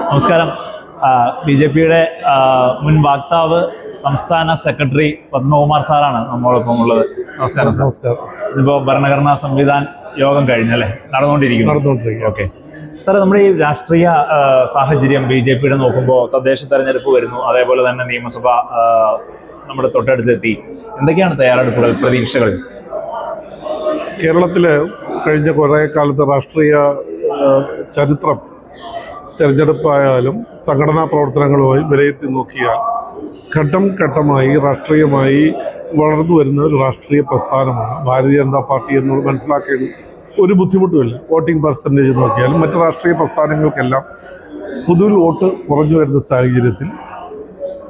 നമസ്കാരം. ബി.ജെ.പിയുടെ മുൻ വക്താവ് സംസ്ഥാന സെക്രട്ടറി പത്മകുമാർ സാറാണ് നമ്മളൊപ്പം ഉള്ളത്. നമസ്കാരം. നമസ്കാരം. ഇതിപ്പോൾ ഭരണഘടനാ സംവിധാൻ യോഗം കഴിഞ്ഞല്ലേ, നടന്നുകൊണ്ടിരിക്കുന്നു. ഓക്കെ സാറേ, നമ്മുടെ ഈ രാഷ്ട്രീയ സാഹചര്യം ബി.ജെ.പിയുടെ നോക്കുമ്പോൾ തദ്ദേശ തെരഞ്ഞെടുപ്പ് വരുന്നു, അതേപോലെ തന്നെ നിയമസഭ നമ്മുടെ തൊട്ടടുത്തെത്തി. എന്തൊക്കെയാണ് തയ്യാറെടുപ്പുകൾ, പ്രതീക്ഷകൾ? കേരളത്തിൽ കഴിഞ്ഞ കുറേ കാലത്തെ രാഷ്ട്രീയ ചരിത്രം, തെരഞ്ഞെടുപ്പായാലും സംഘടനാ പ്രവർത്തനങ്ങളുമായി വിലയിരുത്തി നോക്കിയാൽ ഘട്ടം ഘട്ടമായി രാഷ്ട്രീയമായി വളർന്നു വരുന്ന ഒരു രാഷ്ട്രീയ പ്രസ്ഥാനമാണ് ഭാരതീയ ജനതാ പാർട്ടി എന്ന് മനസ്സിലാക്കേണ്ട ഒരു ബുദ്ധിമുട്ടുമില്ല. വോട്ടിംഗ് പെർസെൻറ്റേജ് നോക്കിയാലും മറ്റ് രാഷ്ട്രീയ പ്രസ്ഥാനങ്ങൾക്കെല്ലാം പൊതുവിൽ വോട്ട് കുറഞ്ഞു വരുന്ന സാഹചര്യത്തിൽ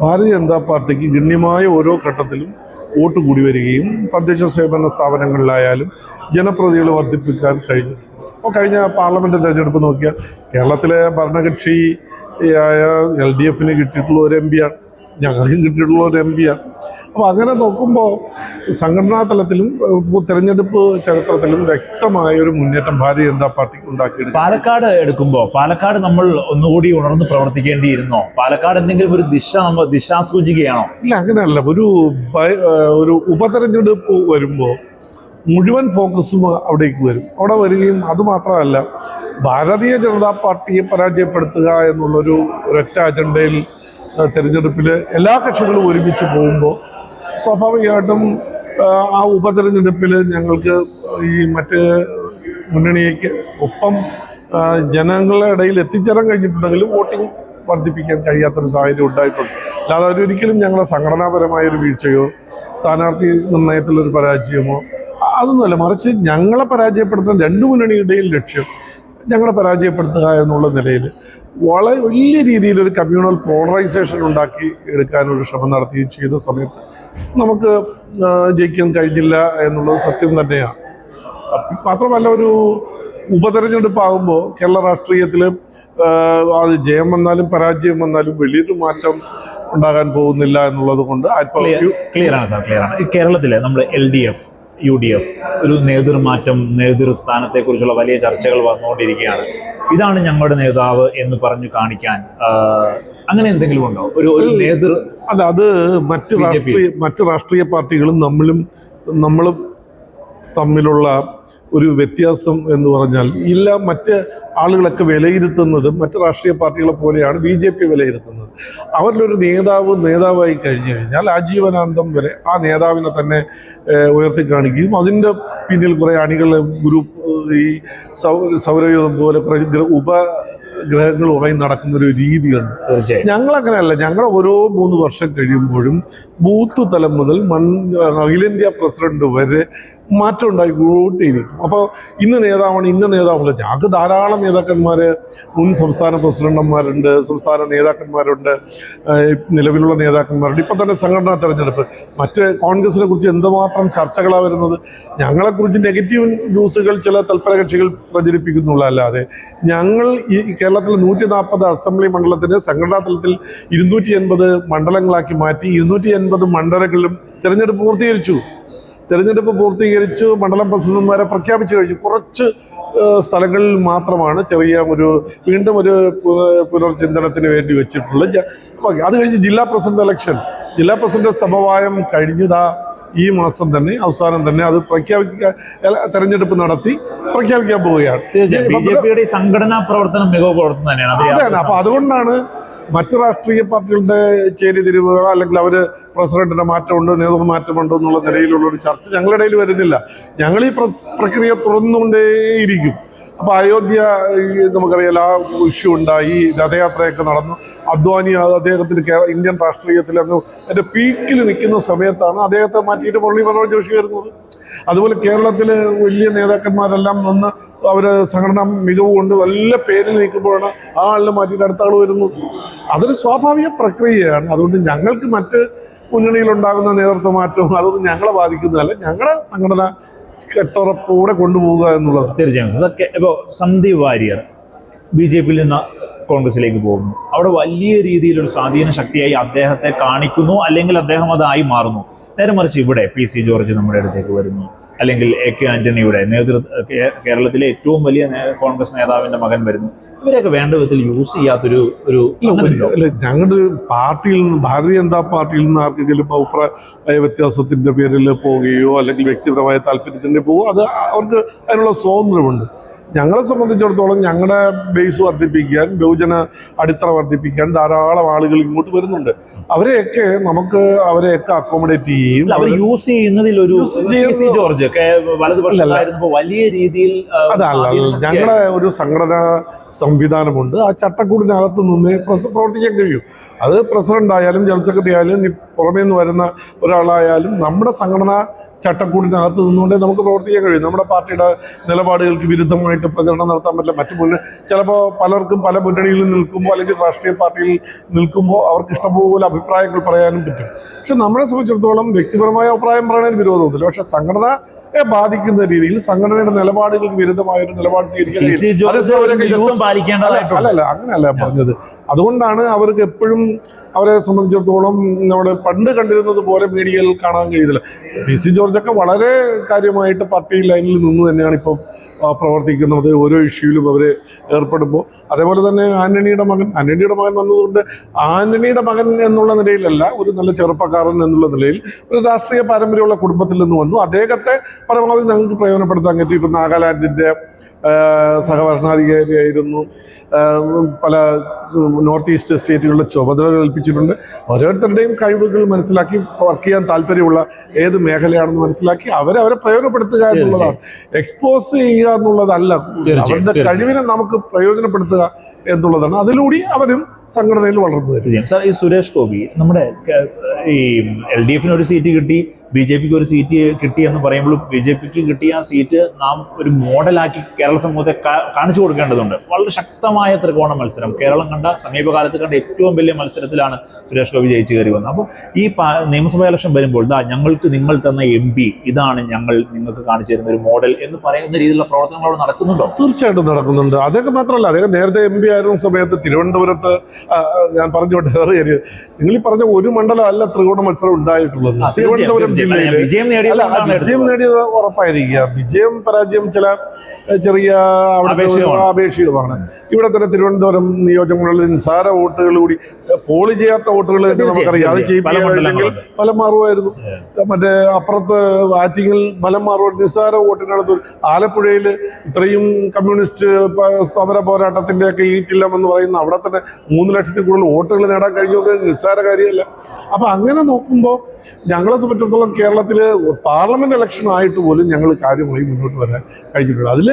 ഭാരതീയ ജനതാ പാർട്ടിക്ക് ഗണ്യമായ ഓരോ ഘട്ടത്തിലും വോട്ട് കൂടി വരികയും തദ്ദേശ സ്വയംഭരണ സ്ഥാപനങ്ങളിലായാലും ജനപ്രതിനിധികളെ വർദ്ധിപ്പിക്കാൻ കഴിഞ്ഞിട്ടുണ്ട്. അപ്പോൾ കഴിഞ്ഞ പാർലമെൻറ്റ് തെരഞ്ഞെടുപ്പ് നോക്കിയാൽ കേരളത്തിലെ ഭരണകക്ഷിയായ LDFന് കിട്ടിയിട്ടുള്ള ഒരു MP ആണ്, ഞങ്ങൾക്കും കിട്ടിയിട്ടുള്ള ഒരു MP ആണ്. അപ്പോൾ അങ്ങനെ നോക്കുമ്പോൾ സംഘടനാ തലത്തിലും തെരഞ്ഞെടുപ്പ് ചരിത്രത്തിലും വ്യക്തമായ ഒരു മുന്നേറ്റം ഭാരതീയ ജനതാ പാർട്ടിക്ക് ഉണ്ടാക്കിയെടുക്കും. പാലക്കാട് എടുക്കുമ്പോൾ പാലക്കാട് നമ്മൾ ഒന്നുകൂടി ഉണർന്ന് പ്രവർത്തിക്കേണ്ടിയിരുന്നോ? പാലക്കാട് എന്തെങ്കിലും ഒരു ദിശാസൂചികയാണോ? ഇല്ല, അങ്ങനെയല്ല. ഒരു ഉപതെരഞ്ഞെടുപ്പ് വരുമ്പോൾ മുഴുവൻ ഫോക്കസും അവിടേക്ക് വരും. അവിടെ വരികയും അതുമാത്രമല്ല, ഭാരതീയ ജനതാ പാർട്ടിയെ പരാജയപ്പെടുത്തുക എന്നുള്ളൊരു ഒരൊറ്റ അജണ്ടയിൽ തെരഞ്ഞെടുപ്പിൽ എല്ലാ കക്ഷികളും ഒരുമിച്ച് പോകുമ്പോൾ സ്വാഭാവികമായിട്ടും ആ ഉപതെരഞ്ഞെടുപ്പിൽ ഞങ്ങൾക്ക് ഈ മറ്റ് മുന്നണിക്ക് ഒപ്പം ജനങ്ങളുടെ ഇടയിൽ എത്തിച്ചേരാൻ കഴിഞ്ഞിട്ടുണ്ടെങ്കിലും വോട്ടിംഗ് വർദ്ധിപ്പിക്കാൻ കഴിയാത്തൊരു സാഹചര്യം ഉണ്ടായിട്ടുണ്ട്. അല്ലാതെ അവരൊരിക്കലും ഞങ്ങളുടെ സംഘടനാപരമായൊരു വീഴ്ചയോ സ്ഥാനാർത്ഥി നിർണയത്തിലൊരു പരാജയമോ അതൊന്നുമല്ല, മറിച്ച് ഞങ്ങളെ പരാജയപ്പെടുത്താൻ രണ്ടു മുന്നണിയുടെയും ലക്ഷ്യം ഞങ്ങളെ പരാജയപ്പെടുത്തുക എന്നുള്ള നിലയിൽ വളരെ വലിയ രീതിയിലൊരു കമ്മ്യൂണൽ പോളറൈസേഷൻ ഉണ്ടാക്കി എടുക്കാനൊരു ശ്രമം നടത്തുകയും ചെയ്ത സമയത്ത് നമുക്ക് ജയിക്കാൻ കഴിഞ്ഞില്ല എന്നുള്ളത് സത്യം തന്നെയാണ്. മാത്രമല്ല, ഒരു ഉപതെരഞ്ഞെടുപ്പാകുമ്പോൾ കേരള രാഷ്ട്രീയത്തിൽ അത് ജയം വന്നാലും പരാജയം വന്നാലും വലിയൊരു മാറ്റം ഉണ്ടാകാൻ പോകുന്നില്ല എന്നുള്ളത് കൊണ്ട് ക്ലിയറാണ് സാർ, ക്ലിയറാണ്. കേരളത്തിലെ നമ്മൾ LDF UDF ഒരു നേതൃമാറ്റം, നേതൃസ്ഥാനത്തെക്കുറിച്ചുള്ള വലിയ ചർച്ചകൾ വന്നുകൊണ്ടിരിക്കുകയാണ്. ഇതാണ് ഞങ്ങളുടെ നേതാവ് എന്ന് പറഞ്ഞു കാണിക്കാൻ അങ്ങനെ എന്തെങ്കിലും ഉണ്ടോ? ഒരു അല്ല, അത് മറ്റ് രാഷ്ട്രീയ പാർട്ടികളും നമ്മളും തമ്മിലുള്ള ഒരു വ്യത്യാസം എന്ന് പറഞ്ഞാൽ ഇല്ല. മറ്റ് ആളുകളൊക്കെ വിലയിരുത്തുന്നത് മറ്റ് രാഷ്ട്രീയ പാർട്ടികളെ പോലെയാണ് BJP വിലയിരുത്തുന്നത്. അവരിലൊരു നേതാവായി കഴിഞ്ഞു കഴിഞ്ഞാൽ ആജീവനാന്തം വരെ ആ നേതാവിനെ തന്നെ ഉയർത്തി കാണിക്കുകയും അതിൻ്റെ പിന്നിൽ കുറേ അണികളെ ഗ്രൂപ്പ്, ഈ സൗരയൂഥം പോലെ കുറേ ഉപഗ്രഹങ്ങളുമായി നടക്കുന്നൊരു രീതിയുണ്ട്. ഞങ്ങളങ്ങനെയല്ല. ഞങ്ങൾ ഓരോ 3 വർഷം കഴിയുമ്പോഴും ബൂത്ത് തലം മുതൽ അഖിലേന്ത്യാ പ്രസിഡന്റ് വരെ മാറ്റം ഉണ്ടായിക്കൊണ്ടേയിരിക്കും. അപ്പോൾ ഇന്ന നേതാവല്ല. ഞങ്ങൾക്ക് ധാരാളം നേതാക്കന്മാർ, മുൻ സംസ്ഥാന പ്രസിഡന്റുമാരുണ്ട്, സംസ്ഥാന നേതാക്കന്മാരുണ്ട്, നിലവിലുള്ള നേതാക്കന്മാരുണ്ട്. ഇപ്പം തന്നെ സംഘടനാ തെരഞ്ഞെടുപ്പ്, മറ്റ് കോൺഗ്രസിനെ കുറിച്ച് എന്തുമാത്രം ചർച്ചകളാണ് വരുന്നത്. ഞങ്ങളെക്കുറിച്ച് നെഗറ്റീവ് ന്യൂസുകൾ ചില തൽപര കക്ഷികൾ പ്രചരിപ്പിക്കുന്നുള്ളതല്ലാതെ ഞങ്ങൾ ഈ കേരളത്തിൽ 140 അസംബ്ലി മണ്ഡലത്തിന് സംഘടനാ തലത്തിൽ 280 മണ്ഡലങ്ങളാക്കി മാറ്റി. 280 മണ്ഡലങ്ങളിലും തെരഞ്ഞെടുപ്പ് പൂർത്തീകരിച്ചു. മണ്ഡലം പ്രസിഡന്റുമാരെ പ്രഖ്യാപിച്ചു കഴിഞ്ഞു. കുറച്ച് സ്ഥലങ്ങളിൽ മാത്രമാണ് വീണ്ടും ഒരു പുനർചിന്തനത്തിന് വേണ്ടി വെച്ചിട്ടുള്ളത്. അത് കഴിഞ്ഞ് ജില്ലാ പ്രസിഡന്റ് സമവായം കഴിഞ്ഞതാ ഈ മാസം തന്നെ, അവസാനം തന്നെ അത് തെരഞ്ഞെടുപ്പ് നടത്തി പ്രഖ്യാപിക്കാൻ പോവുകയാണ്. BJPയുടെ സംഘടനാ പ്രവർത്തനം മികവ് പുലർത്തുന്നത് തന്നെയാണ്. അപ്പൊ അതുകൊണ്ടാണ് മറ്റു രാഷ്ട്രീയ പാർട്ടികളുടെ ചേരിതിരിവുകളോ അല്ലെങ്കിൽ അവർ പ്രസിഡന്റിന്റെ മാറ്റമുണ്ട്, നേതൃമാറ്റമുണ്ടോ എന്നുള്ള നിലയിലുള്ള ഒരു ചർച്ച ഞങ്ങളുടെ ഇടയിൽ വരുന്നില്ല. ഞങ്ങൾ ഈ പ്രക്രിയ തുറന്നുകൊണ്ടേയിരിക്കും. അപ്പോൾ അയോധ്യ നമുക്കറിയാലോ, ആ ഇഷ്യൂ ഉണ്ടായി, രഥയാത്രയൊക്കെ നടന്നു. അദ്വാനി അദ്ദേഹത്തിന് ഇന്ത്യൻ രാഷ്ട്രീയത്തിൽ അന്ന് എൻ്റെ പീക്കിൽ നിൽക്കുന്ന സമയത്താണ് അദ്ദേഹത്തെ മാറ്റിയിട്ട് മുരളി മനോഹർ ജോഷി വരുന്നത്. അതുപോലെ കേരളത്തിൽ വലിയ നേതാക്കന്മാരെല്ലാം നിന്ന് അവർ സംഘടനാ മികവ് കൊണ്ട് നല്ല പേരിൽ നിൽക്കുമ്പോഴാണ് ആ ആളിനെ മാറ്റിയിട്ട് അടുത്ത ആൾ വരുന്നത്. അതൊരു സ്വാഭാവിക പ്രക്രിയയാണ്. അതുകൊണ്ട് ഞങ്ങൾക്ക് മറ്റ് മുന്നണിയിലുണ്ടാകുന്ന നേതൃത്വ മാറ്റവും അതൊന്നും ഞങ്ങളെ ബാധിക്കുന്നതല്ല. ഞങ്ങളുടെ സംഘടന കെട്ടുറപ്പോടെ കൊണ്ടുപോകുക എന്നുള്ളത്. തീർച്ചയായും. ഇപ്പോൾ സന്ദീപ് വാര്യർ BJPയിൽ നിന്ന് കോൺഗ്രസിലേക്ക് പോകുന്നു. അവിടെ വലിയ രീതിയിലൊരു സ്വാധീന ശക്തിയായി അദ്ദേഹത്തെ കാണിക്കുന്നു, അല്ലെങ്കിൽ അദ്ദേഹം അതായി മാറുന്നു. നേരെ മറിച്ച് ഇവിടെ PC ജോർജ് നമ്മുടെ അടുത്തേക്ക് വരുന്നു. അല്ലെങ്കിൽ AK ആന്റണിയുടെ കേരളത്തിലെ ഏറ്റവും വലിയ കോൺഗ്രസ് നേതാവിന്റെ മകൻ വരുന്നു. ഇവരെയൊക്കെ വേണ്ട വിധത്തിൽ യൂസ് ചെയ്യാത്തൊരു ഞങ്ങളുടെ പാർട്ടിയിൽ നിന്ന്, ഭാരതീയ ജനതാ പാർട്ടിയിൽ നിന്ന് ആർക്കെങ്കിലും അഭിപ്രായ വ്യത്യാസത്തിന്റെ പേരിൽ പോവുകയോ അല്ലെങ്കിൽ വ്യക്തിപരമായ താല്പര്യത്തിന്റെ പോവുകയോ അത് അവർക്ക് അതിനുള്ള സ്വാതന്ത്ര്യമുണ്ട്. ഞങ്ങളെ സംബന്ധിച്ചിടത്തോളം ഞങ്ങളുടെ ബേസ് വർദ്ധിപ്പിക്കാൻ, ബഹുജന അടിത്തറ വർദ്ധിപ്പിക്കാൻ ധാരാളം ആളുകൾ ഇങ്ങോട്ട് വരുന്നുണ്ട്. അവരെയൊക്കെ അക്കോമഡേറ്റ് ചെയ്യും. അവർ യൂസ് ചെയ്യുന്നതിൽ ഒരു ജോർജ് വലതുപക്ഷമായിരുന്നപ്പോൾ വലിയ രീതിയിൽ ഞങ്ങളെ ഒരു സംഘടനാ സംവിധാനമുണ്ട്. ആ ചട്ടക്കൂടിനകത്ത് നിന്നേ പ്രവർത്തിക്കാൻ കഴിയും. അത് പ്രസിഡന്റ് ആയാലും ജനറൽ സെക്രട്ടറി ആയാലും പുറമേ നിന്ന് വരുന്ന ഒരാളായാലും നമ്മുടെ സംഘടനാ ചട്ടക്കൂടിനകത്ത് നിന്നുകൊണ്ടേ നമുക്ക് പ്രവർത്തിക്കാൻ കഴിയും. നമ്മുടെ പാർട്ടിയുടെ നിലപാടുകൾക്ക് വിരുദ്ധമായിട്ട് പ്രചരണം നടത്താൻ പറ്റില്ല. ചിലപ്പോൾ പലർക്കും പല മുന്നണികളിൽ നിൽക്കുമ്പോൾ അല്ലെങ്കിൽ രാഷ്ട്രീയ പാർട്ടിയിൽ നിൽക്കുമ്പോൾ അവർക്ക് ഇഷ്ടംപോലെ അഭിപ്രായങ്ങൾ പറയാനും പറ്റും. പക്ഷെ നമ്മളെ സംബന്ധിച്ചിടത്തോളം വ്യക്തിപരമായ അഭിപ്രായം പറയാൻ വിരോധമൊന്നുമില്ല. പക്ഷെ സംഘടനയെ ബാധിക്കുന്ന രീതിയിൽ സംഘടനയുടെ നിലപാടുകൾക്ക് വിരുദ്ധമായ ഒരു നിലപാട് സ്വീകരിക്കാൻ അല്ലല്ല, അങ്ങനെയല്ല പറഞ്ഞത്. അതുകൊണ്ടാണ് അവർക്ക് എപ്പോഴും അവരെ സംബന്ധിച്ചിടത്തോളം നമ്മുടെ പണ്ട് കണ്ടിരുന്നത് പോലെ മീഡിയയിൽ കാണാൻ കഴിയുന്നില്ല. PC ജോർജൊക്കെ വളരെ കാര്യമായിട്ട് പാർട്ടി ലൈനിൽ നിന്ന് തന്നെയാണ് ഇപ്പോൾ പ്രവർത്തിക്കുന്നത്. ഓരോ ഇഷ്യൂയിലും അവർ ഏർപ്പെടുമ്പോൾ. അതേപോലെ തന്നെ ആന്റണിയുടെ മകൻ വന്നതുകൊണ്ട് ആന്റണിയുടെ മകൻ എന്നുള്ള നിലയിലല്ല, ഒരു നല്ല ചെറുപ്പക്കാരൻ എന്നുള്ള നിലയിൽ ഒരു രാഷ്ട്രീയ പാരമ്പര്യമുള്ള കുടുംബത്തിൽ നിന്ന് വന്നു. അദ്ദേഹത്തെ പരമാവധി ഞങ്ങൾക്ക് പ്രയോജനപ്പെടുത്താൻ പറ്റി. ഇപ്പം നാഗാലാൻഡിൻ്റെ സഹഭരണാധികാരിയായിരുന്നു. പല നോർത്ത് ഈസ്റ്റ് സ്റ്റേറ്റുകളിലെ ചുമതല കൽപ്പിച്ചിട്ടുണ്ട്. ഓരോരുത്തരുടെയും കഴിവുകൾ മനസ്സിലാക്കി വർക്ക് ചെയ്യാൻ താല്പര്യമുള്ള ഏത് മേഖലയാണെന്ന് മനസ്സിലാക്കി അവരെ പ്രയോജനപ്പെടുത്തുക എന്നുള്ളതാണ്. എക്സ്പോസ് ചെയ്യുക എന്നുള്ളതല്ല, അവരുടെ കഴിവിനെ നമുക്ക് പ്രയോജനപ്പെടുത്തുക എന്നുള്ളതാണ്. അതിലൂടെ അവരും സംഘടനയിൽ വളർന്നു വരും. സാർ, ഈ സുരേഷ് ഗോപി നമ്മുടെ ഈ LDF ഒരു സീറ്റ് കിട്ടി, BJPക്ക് ഒരു സീറ്റ് കിട്ടി എന്ന് പറയുമ്പോൾ BJPക്ക് കിട്ടിയ ആ സീറ്റ് നാം ഒരു മോഡലാക്കി കേരള സമൂഹത്തെ കാണിച്ചു കൊടുക്കേണ്ടതുണ്ട്. വളരെ ശക്തമായ ത്രികോണ മത്സരം കേരളം കണ്ട സമീപകാലത്ത് കണ്ട ഏറ്റവും വലിയ മത്സരത്തിലാണ് സുരേഷ് ഗോപി ജയിച്ചു കയറി വന്നത്. അപ്പോൾ ഈ നിയമസഭാ ഇലക്ഷൻ വരുമ്പോൾ ഞങ്ങൾക്ക് നിങ്ങൾ തന്ന MP ഇതാണ് ഞങ്ങൾ നിങ്ങൾക്ക് കാണിച്ചു തരുന്ന ഒരു മോഡൽ എന്ന് പറയുന്ന രീതിയിലുള്ള പ്രവർത്തനങ്ങൾ അവിടെ നടക്കുന്നുണ്ടോ? തീർച്ചയായിട്ടും നടക്കുന്നുണ്ട്. അദ്ദേഹം മാത്രമല്ല, അദ്ദേഹം നേരത്തെ MP ആയിരുന്ന സമയത്ത് തിരുവനന്തപുരത്ത് ഞാൻ പറഞ്ഞോട്ടെ വേറെ കാര്യം, നിങ്ങൾ ഈ പറഞ്ഞ ഒരു മണ്ഡലം അല്ല ത്രികോണ മത്സരം ഉണ്ടായിട്ടുള്ളത്. തിരുവനന്തപുരം ജില്ലയിൽ വിജയം നേടിയത് ഉറപ്പായിരിക്കുക. വിജയം പരാജയം ചില ചെറിയ ആപേക്ഷികമാണ്. ഇവിടെ തന്നെ തിരുവനന്തപുരം നിയോജകമണ്ഡലത്തിൽ നിസ്സാര വോട്ടുകൾ കൂടി, പോളി ചെയ്യാത്ത വോട്ടുകൾ നമുക്കറിയാം. അത് ചെയ്യിപ്പിക്കുകയാണെങ്കിൽ ഫലം മാറുമായിരുന്നു. മറ്റേ അപ്പുറത്ത് ആറ്റിങ്ങിൽ ഫലം മാറുമായിരുന്നു. നിസ്സാര വോട്ടിനടുത്ത് ആലപ്പുഴയിൽ ഇത്രയും കമ്മ്യൂണിസ്റ്റ് സമര പോരാട്ടത്തിന്റെ ഒക്കെ ഈറ്റില്ലെന്ന് പറയുന്ന അവിടെ തന്നെ 3 ലക്ഷത്തിൽ കൂടുതൽ വോട്ടുകൾ നേടാൻ കഴിഞ്ഞത് നിസ്സാര കാര്യമല്ല. അപ്പൊ അങ്ങനെ നോക്കുമ്പോൾ ഞങ്ങളെ സംബന്ധിച്ചിടത്തോളം കേരളത്തിൽ പാർലമെന്റ് ഇലക്ഷൻ ആയിട്ട് പോലും ഞങ്ങൾ കാര്യമായി മുന്നോട്ട് വരാൻ കഴിഞ്ഞിട്ടുണ്ട്. അതിൽ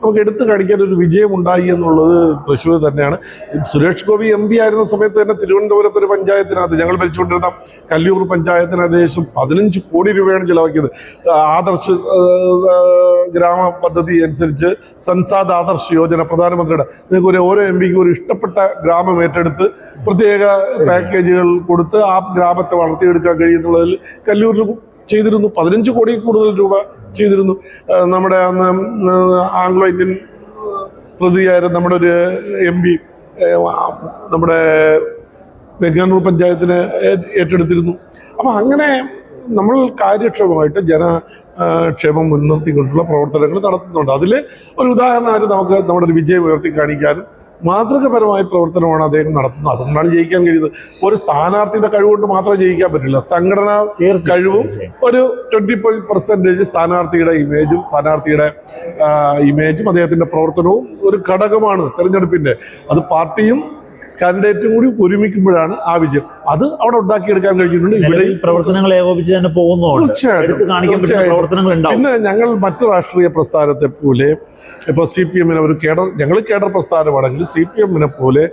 നമുക്ക് എടുത്തു കാണിക്കാൻ ഒരു വിജയം ഉണ്ടായി എന്നുള്ളത് തൃശ്ശൂർ തന്നെയാണ്. സുരേഷ് ഗോപി MP ആയിരുന്ന സമയത്ത് തന്നെ തിരുവനന്തപുരത്ത് ഒരു പഞ്ചായത്തിനകത്ത്, ഞങ്ങൾ ഭരിച്ചുകൊണ്ടിരുന്ന കല്ലൂർ പഞ്ചായത്തിന് ഏകദേശം 15 കോടി രൂപയാണ് ചിലവാക്കിയത്. ആദർശ് ഗ്രാമ പദ്ധതി അനുസരിച്ച് സൻസാദ് ആദർശ് യോജന പ്രധാനമന്ത്രിയുടെ, നിങ്ങൾക്ക് ഓരോ MPക്കും ഒരു ഇഷ്ടപ്പെട്ട ഗ്രാമം ഏറ്റെടുത്ത് പ്രത്യേക പാക്കേജുകൾ കൊടുത്ത് ആ ഗ്രാമത്തെ വളർത്തിയെടുക്കാൻ കഴിയുന്നുള്ളതിൽ കല്ലൂരിൽ ചെയ്തിരുന്നു. 15 കോടി കൂടുതൽ രൂപ ചെയ്തിരുന്നു. നമ്മുടെ അന്ന് ആംഗ്ലോ ഇന്ത്യൻ പ്രതിയായിരുന്ന നമ്മുടെ ഒരു MP നമ്മുടെ വെങ്ങാനൂർ പഞ്ചായത്തിന് ഏറ്റെടുത്തിരുന്നു. അപ്പം അങ്ങനെ നമ്മൾ കാര്യക്ഷമമായിട്ട് ജനക്ഷേമം മുൻനിർത്തിക്കൊണ്ടുള്ള പ്രവർത്തനങ്ങൾ നടത്തുന്നുണ്ട്. അതിൽ ഒരു ഉദാഹരണമായിട്ട് നമുക്ക് നമ്മുടെ ഒരു വിജയം ഉയർത്തി കാണിക്കാനും മാതൃകപരമായ പ്രവർത്തനമാണ് അദ്ദേഹം നടത്തുന്നത്. അതുകൊണ്ടാണ് ജയിക്കാൻ കഴിയുന്നത്. ഒരു സ്ഥാനാർത്ഥിയുടെ കഴിവുകൊണ്ട് മാത്രമേ ജയിക്കാൻ പറ്റില്ല. സംഘടനാ കഴിവും ഒരു 20% സ്ഥാനാർത്ഥിയുടെ ഇമേജും അദ്ദേഹത്തിന്റെ പ്രവർത്തനവും ഒരു ഘടകമാണ് തെരഞ്ഞെടുപ്പിന്റെ. അത് പാർട്ടിയും കാൻഡിഡേറ്റും കൂടി ഒരുമിക്കുമ്പോഴാണ് ആ വിജയം. അത് അവിടെ ഉണ്ടാക്കിയെടുക്കാൻ കഴിഞ്ഞിട്ടുണ്ട്. ഇവിടെ പ്രവർത്തനങ്ങൾ ഏകോപിച്ച് തന്നെ പോകുന്നുണ്ട്. പിന്നെ ഞങ്ങൾ മറ്റു രാഷ്ട്രീയ പ്രസ്ഥാനത്തെ പോലെ ഇപ്പൊ CPM-നെ ഒരു ഞങ്ങൾ കേഡർ പ്രസ്ഥാനമാണെങ്കിൽ CPM-നെ പോലെ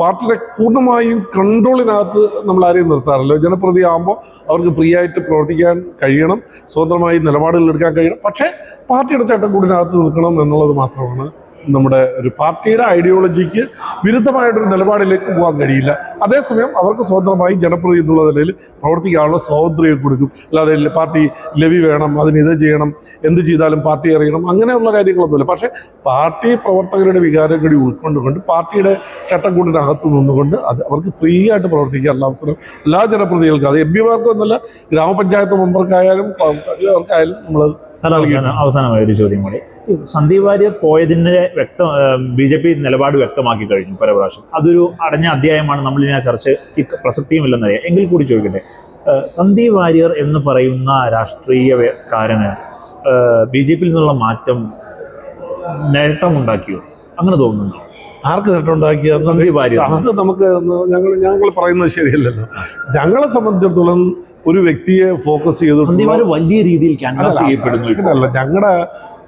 പാർട്ടിയുടെ പൂർണ്ണമായും കൺട്രോളിനകത്ത് നമ്മൾ ആരെയും നിർത്താറില്ല. ജനപ്രതി ആകുമ്പോൾ അവർക്ക് ഫ്രീ ആയിട്ട് പ്രവർത്തിക്കാൻ കഴിയണം, സ്വതന്ത്രമായി നിലപാടുകൾ എടുക്കാൻ കഴിയണം. പക്ഷേ പാർട്ടിയുടെ ചട്ടക്കൂടിനകത്ത് നിൽക്കണം എന്നുള്ളത് മാത്രമാണ്. നമ്മുടെ ഒരു പാർട്ടിയുടെ ഐഡിയോളജിക്ക് വിരുദ്ധമായിട്ടൊരു നിലപാടിലേക്ക് പോകാൻ കഴിയില്ല. അതേസമയം അവർക്ക് സ്വതന്ത്രമായി ജനപ്രതി എന്നുള്ള നിലയിൽ പ്രവർത്തിക്കാനുള്ള സ്വാതന്ത്ര്യം കൊടുക്കും. അല്ലാതെ പാർട്ടി ലെവി വേണം, അതിന് ഇത് ചെയ്യണം, എന്ത് ചെയ്താലും പാർട്ടി അറിയണം, അങ്ങനെയുള്ള കാര്യങ്ങളൊന്നുമില്ല. പക്ഷേ പാർട്ടി പ്രവർത്തകരുടെ വികാരം കൂടി ഉൾക്കൊണ്ടുകൊണ്ട് പാർട്ടിയുടെ ചട്ടക്കൂടിനകത്ത് നിന്നുകൊണ്ട് അത് അവർക്ക് ഫ്രീ ആയിട്ട് പ്രവർത്തിക്കാനുള്ള അവസരം എല്ലാ ജനപ്രതികൾക്കും, അത് എം പിമാർക്കൊന്നല്ല, ഗ്രാമപഞ്ചായത്ത് മെമ്പർക്കായാലും അവർക്കായാലും നമ്മൾ. അവസാനമായ ഒരു ചോദ്യം കൂടി. സന്ദീപ് വാര്യർ പോയതിന്റെ BJP നിലപാട് വ്യക്തമാക്കി കഴിഞ്ഞു പല പ്രാവശ്യം. അതൊരു അടഞ്ഞ അധ്യായമാണ്, നമ്മൾ ഇനി ആ ചർച്ചയ്ക്ക് പ്രസക്തിയുമില്ലെന്നറിയാം. എങ്കിൽ കൂടി ചോദിക്കട്ടെ, സന്ദീപ് വാര്യർ എന്ന് പറയുന്ന രാഷ്ട്രീയക്കാരന് BJP നിന്നുള്ള മാറ്റം നേട്ടമുണ്ടാക്കിയോ? അങ്ങനെ തോന്നുന്നുണ്ടോ? ആർക്ക് നേട്ടമുണ്ടാക്കിയ സന്ദീപ് വാര്യർ? അത് നമുക്ക് ഞങ്ങൾ പറയുന്നത് ശരിയല്ലല്ലോ. ഞങ്ങളെ സംബന്ധിച്ചിടത്തോളം ഒരു വ്യക്തിയെ ഫോക്കസ് ചെയ്ത് സന്ദീപ് വാര്യർ വലിയ രീതിയിൽ ക്യാൻവാസ് ചെയ്യപ്പെടുന്നു. അല്ല, ഞങ്ങളുടെ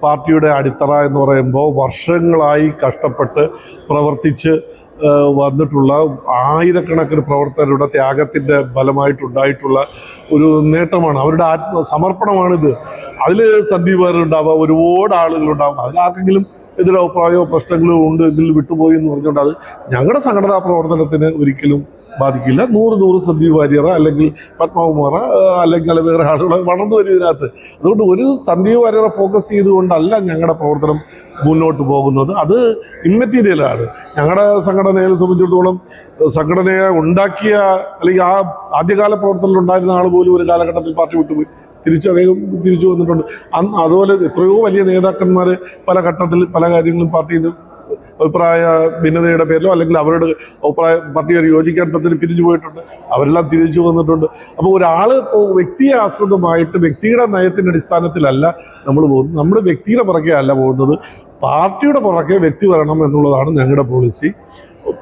പാർട്ടിയുടെ അടിത്തറ എന്ന് പറയുമ്പോൾ വർഷങ്ങളായി കഷ്ടപ്പെട്ട് പ്രവർത്തിച്ച് വന്നിട്ടുള്ള ആയിരക്കണക്കിന് പ്രവർത്തകരുടെ ത്യാഗത്തിൻ്റെ ഫലമായിട്ടുണ്ടായിട്ടുള്ള ഒരു നേട്ടമാണ്, അവരുടെ സമർപ്പണമാണിത്. അതിൽ സന്ദീപ് വാര്യർ ഉണ്ടാവുക, ഒരുപാട് ആളുകളുണ്ടാവും. അതിലാർക്കെങ്കിലും എതിരഭിപ്രായമോ പ്രശ്നങ്ങളോ ഉണ്ട്, ഇതിൽ വിട്ടുപോയി എന്ന് പറഞ്ഞുകൊണ്ട് അത് ഞങ്ങളുടെ സംഘടനാ പ്രവർത്തനത്തിന് ഒരിക്കലും ബാധിക്കില്ല. 100 സന്ദീപ് വാര്യർ അല്ലെങ്കിൽ പത്മകുമാർ അല്ലെങ്കിൽ വേറെ ആളുകൾ വളർന്നു വരും ഇതിനകത്ത്. അതുകൊണ്ട് ഒരു സന്ദീപ് വാര്യറെ ഫോക്കസ് ചെയ്തുകൊണ്ടല്ല ഞങ്ങളുടെ പ്രവർത്തനം മുന്നോട്ട് പോകുന്നത്. അത് ഇമ്മെറ്റീരിയലാണ്. ഞങ്ങളുടെ സംഘടനയെ സംബന്ധിച്ചിടത്തോളം സംഘടനയെ ഉണ്ടാക്കിയ അല്ലെങ്കിൽ ആ ആദ്യകാല പ്രവർത്തനത്തിൽ ഉണ്ടായിരുന്ന ആൾ പോലും ഒരു കാലഘട്ടത്തിൽ പാർട്ടി വിട്ടുപോയി, അദ്ദേഹം തിരിച്ചു വന്നിട്ടുണ്ട്. അതുപോലെ എത്രയോ വലിയ നേതാക്കന്മാർ പല ഘട്ടത്തിൽ പല കാര്യങ്ങളും പാർട്ടിയിൽ അഭിപ്രായ ഭിന്നതയുടെ പേരിലോ അല്ലെങ്കിൽ അവരുടെ പാർട്ടിയോട് യോജിക്കാൻ പറ്റി പിരിഞ്ഞു പോയിട്ടുണ്ട്. അവരെല്ലാം തിരിച്ചു വന്നിട്ടുണ്ട്. അപ്പോൾ ഒരാൾ വ്യക്തിയെ ആശ്രിതമായിട്ട് വ്യക്തിയുടെ നയത്തിൻ്റെ അടിസ്ഥാനത്തിലല്ല നമ്മൾ പോകുന്നത്. നമ്മുടെ വ്യക്തിയുടെ പുറകെ അല്ല പോകുന്നത്, പാർട്ടിയുടെ പുറകെ വ്യക്തി വരണം എന്നുള്ളതാണ് ഞങ്ങളുടെ പോളിസി.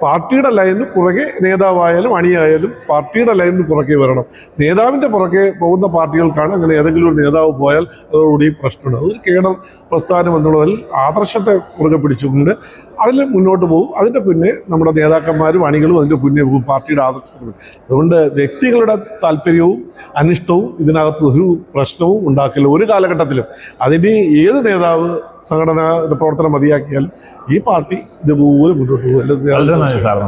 പാർട്ടിയുടെ ലൈനിന് പുറകെ നേതാവായാലും അണിയായാലും പാർട്ടിയുടെ ലൈനിന് പുറകെ വരണം. നേതാവിൻ്റെ പുറകെ പോകുന്ന പാർട്ടികൾക്കാണ് അങ്ങനെ ഏതെങ്കിലും ഒരു നേതാവ് പോയാൽ അതോടുകൂടി പ്രശ്നമുണ്ട്. അതൊരു കേഡർ പ്രസ്ഥാനം എന്നുള്ളതിൽ ആദർശത്തെ പുറകെ പിടിച്ചുകൊണ്ട് അതിൽ മുന്നോട്ട് പോകും. അതിൻ്റെ പിന്നെ നമ്മുടെ നേതാക്കന്മാരും അണികളും അതിൻ്റെ പിന്നെ പോകും പാർട്ടിയുടെ ആദർശത്തിന്. അതുകൊണ്ട് വ്യക്തികളുടെ താല്പര്യവും അനിഷ്ടവും ഇതിനകത്ത് ഒരു പ്രശ്നവും ഉണ്ടാക്കില്ല ഒരു കാലഘട്ടത്തിലും. അതിന് ഏത് നേതാവ് സംഘടനാ പ്രവർത്തനം മതിയാക്കിയാലും ഈ പാർട്ടി ഇതുപോലെ മുന്നോട്ട് പോകും. വളരെ നന്ദി സാർ.